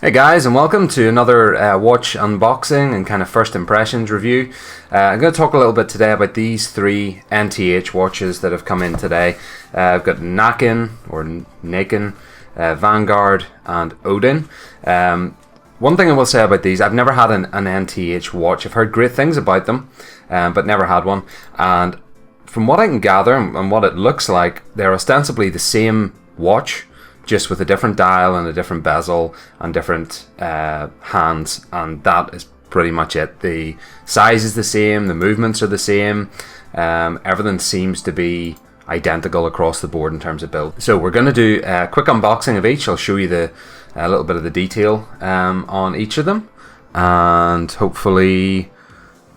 Hey guys, and welcome to another watch unboxing and kind of first impressions review. I'm going to talk a little bit today about these three NTH watches that have come in today. I've got Näcken, or Näcken, Vanguard, and Odin. One thing I will say about these, I've never had an NTH watch. I've heard great things about them, but never had one. And from what I can gather and what it looks like, they're ostensibly the same watch, just with a different dial and a different bezel and different hands, and that is pretty much it. The size is the same, the movements are the same, everything seems to be identical across the board in terms of build. So we're going to do a quick unboxing of each. I'll show you a little bit of the detail on each of them, and hopefully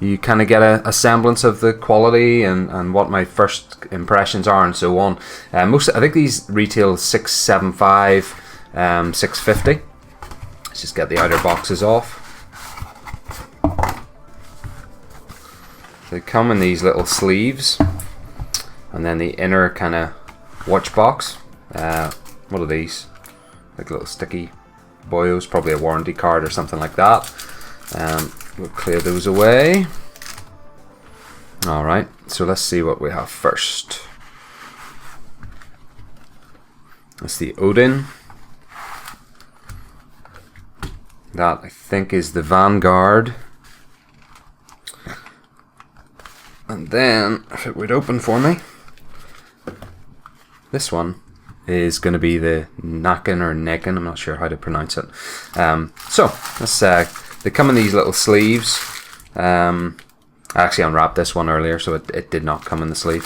you kind of get a semblance of the quality and what my first impressions are and so on. I think these retail $675, $650. Let's just get the outer boxes off. They come in these little sleeves, and then the inner kind of watch box. What are these? Like little sticky boyos, probably a warranty card or something like that. We'll clear those away. Alright, so let's see what we have first. That's the Odin. That, I think, is the Vanguard. And then, if it would open for me, this one is going to be the Näcken or Näcken, I'm not sure how to pronounce it. So, let's they come in these little sleeves. I actually unwrapped this one earlier, so it did not come in the sleeve.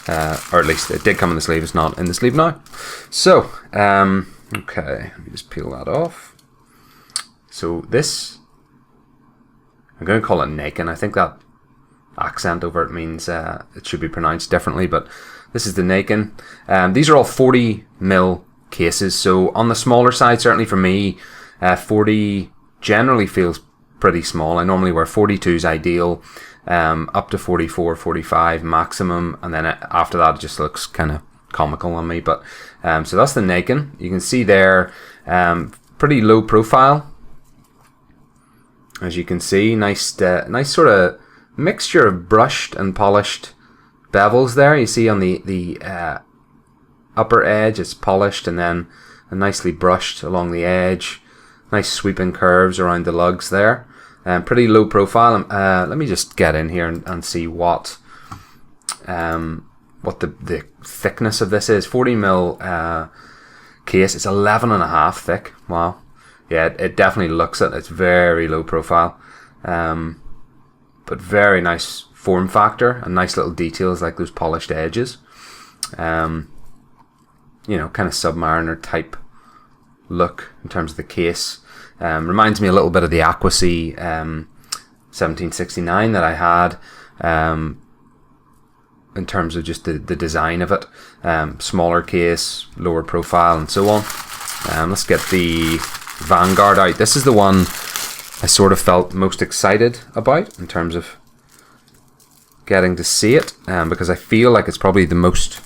Or at least it did come in the sleeve, it's not in the sleeve now. So, okay, let me just peel that off. So this, I'm going to call it Näcken. I think that accent over it means it should be pronounced differently, but this is the Näcken. These are all 40mm cases, so on the smaller side, certainly for me, 40 generally feels pretty small. I normally wear 42 is ideal, up to 44, 45 maximum, and then after that it just looks kind of comical on me. But so that's the Näcken. You can see there, pretty low profile, as you can see. Nice sort of mixture of brushed and polished bevels there. You see on the upper edge it's polished, and then nicely brushed along the edge. Nice sweeping curves around the lugs there. Pretty low profile. Let me just get in here and see what the thickness of this is. 40mm case. It's 11.5 thick. Wow. Yeah, it definitely looks it. It's very low profile, but very nice form factor and nice little details like those polished edges. You know, kind of Submariner type look in terms of the case. Reminds me a little bit of the Aquasea 1769 that I had, in terms of just the design of it. Smaller case, lower profile, and so on. Let's get the Vanguard out. This is the one I sort of felt most excited about in terms of getting to see it, because I feel like it's probably the most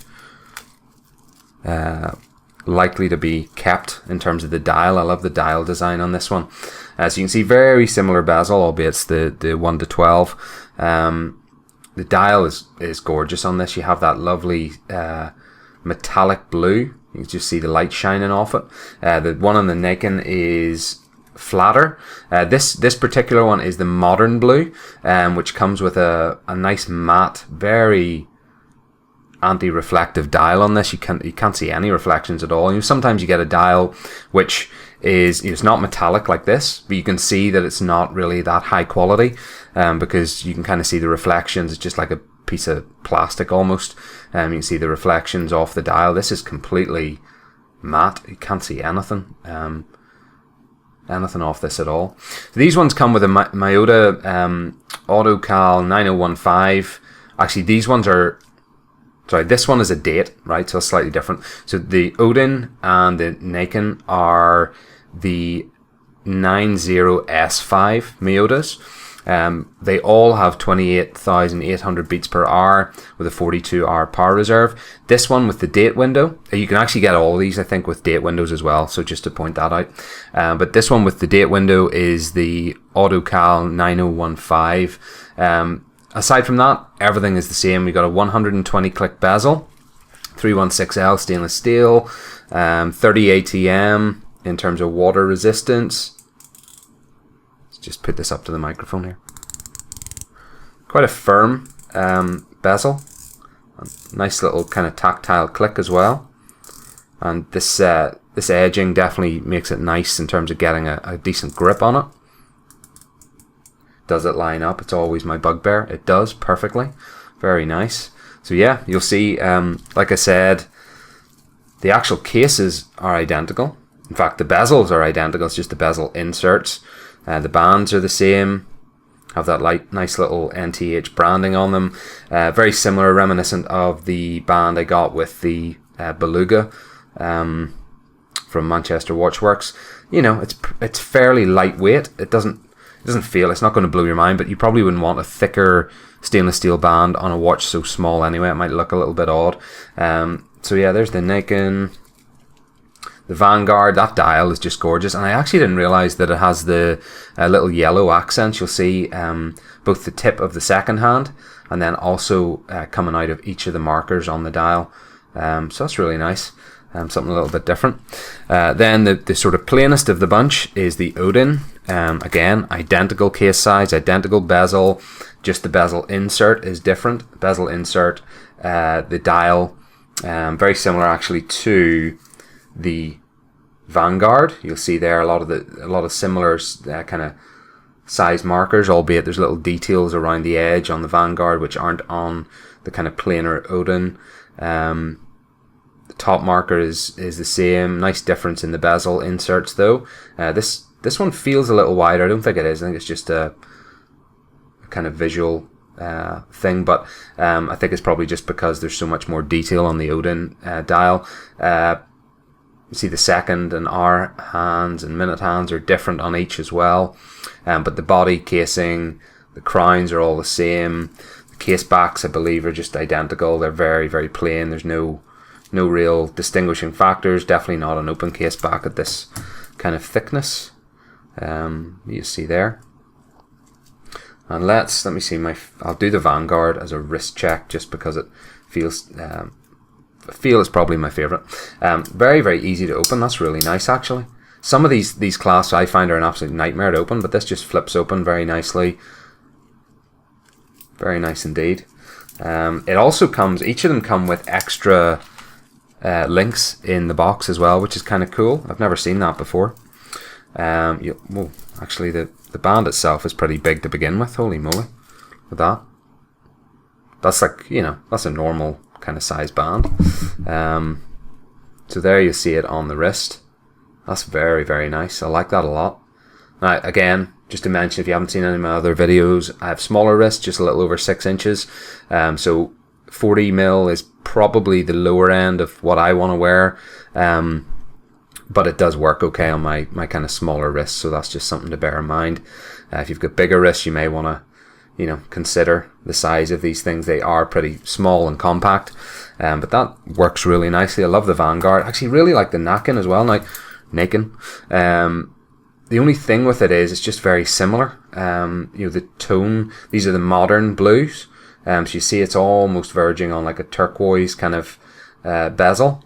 likely to be kept in terms of the dial. I love the dial design on this one. As you can see, very similar bezel, albeit it's the 1:12. The dial is gorgeous on this. You have that lovely metallic blue. You can just see the light shining off it. The one on the Näcken is flatter. This particular one is the modern blue, which comes with a nice matte, very anti-reflective dial on this. You can't see any reflections at all. Sometimes you get a dial which is, it's not metallic like this, but you can see that it's not really that high quality, because you can kind of see the reflections. It's just like a piece of plastic almost. You can see the reflections off the dial. This is completely matte. You can't see anything off this at all. So these ones come with a Miyota AutoCal 9015. Actually, these ones are, sorry, this one is a date, right? So it's slightly different. So the Odin and the Näcken are the 90S5 Miyotas. They all have 28,800 beats per hour with a 42-hour power reserve. This one with the date window, you can actually get all these, I think, with date windows as well, so just to point that out. But this one with the date window is the AutoCal 9015. Aside from that, everything is the same. We've got a 120 click bezel, 316L stainless steel, 30 ATM in terms of water resistance. Let's just put this up to the microphone here. Quite a firm bezel. Nice little kind of tactile click as well. And this edging definitely makes it nice in terms of getting a decent grip on it. Does it line up? It's always my bugbear. It does perfectly. Very nice. So yeah, you'll see, like I said, the actual cases are identical. In fact, the bezels are identical. It's just the bezel inserts. The bands are the same. Have that nice little NTH branding on them. Very similar, reminiscent of the band I got with the Beluga from Manchester Watchworks. You know, it's fairly lightweight. It doesn't feel, it's not going to blow your mind, but you probably wouldn't want a thicker stainless steel band on a watch so small anyway. It might look a little bit odd. So yeah, there's the Näcken, the Vanguard. That dial is just gorgeous, and I actually didn't realize that it has the little yellow accents. You'll see both the tip of the second hand and then also coming out of each of the markers on the dial. So that's really nice. Something a little bit different. Then the sort of plainest of the bunch is the Odin. Again, identical case size, identical bezel, just the bezel insert is different. Bezel insert, the dial, very similar actually to the Vanguard. You'll see there a lot of similar kind of size markers, albeit there's little details around the edge on the Vanguard which aren't on the kind of plainer Odin. The top marker is the same. Nice difference in the bezel inserts though. This one feels a little wider. I don't think it is. I think it's just a kind of visual thing, but I think it's probably just because there's so much more detail on the Odin dial. You see the second and hour hands and minute hands are different on each as well, but the body casing, the crowns are all the same. The case backs, I believe, are just identical. They're very, very plain. There's no real distinguishing factors. Definitely not an open case back at this kind of thickness. You see there. And let me see I'll do the Vanguard as a wrist check just because it feels feel is probably my favorite. Very, very easy to open. That's really nice actually. Some of these clasps I find are an absolute nightmare to open, but this just flips open very nicely. Very nice indeed. It also comes, each of them come with extra links in the box as well, which is kind of cool. I've never seen that before. Well, actually the band itself is pretty big to begin with. Holy moly, with that. That's like, you know, that's a normal kind of size band. So there you see it on the wrist. That's very, very nice. I like that a lot. Now, again, just to mention, if you haven't seen any of my other videos, I have smaller wrists, just a little over 6 inches. So 40mm is probably the lower end of what I want to wear. But it does work okay on my kind of smaller wrists, so that's just something to bear in mind. If you've got bigger wrists, you may want to, you know, consider the size of these things. They are pretty small and compact, but that works really nicely. I love the Vanguard. I actually really like the Näcken as well. Now, Näcken. The only thing with it is it's just very similar. You know, the tone. These are the modern blues. So you see, it's almost verging on like a turquoise kind of bezel.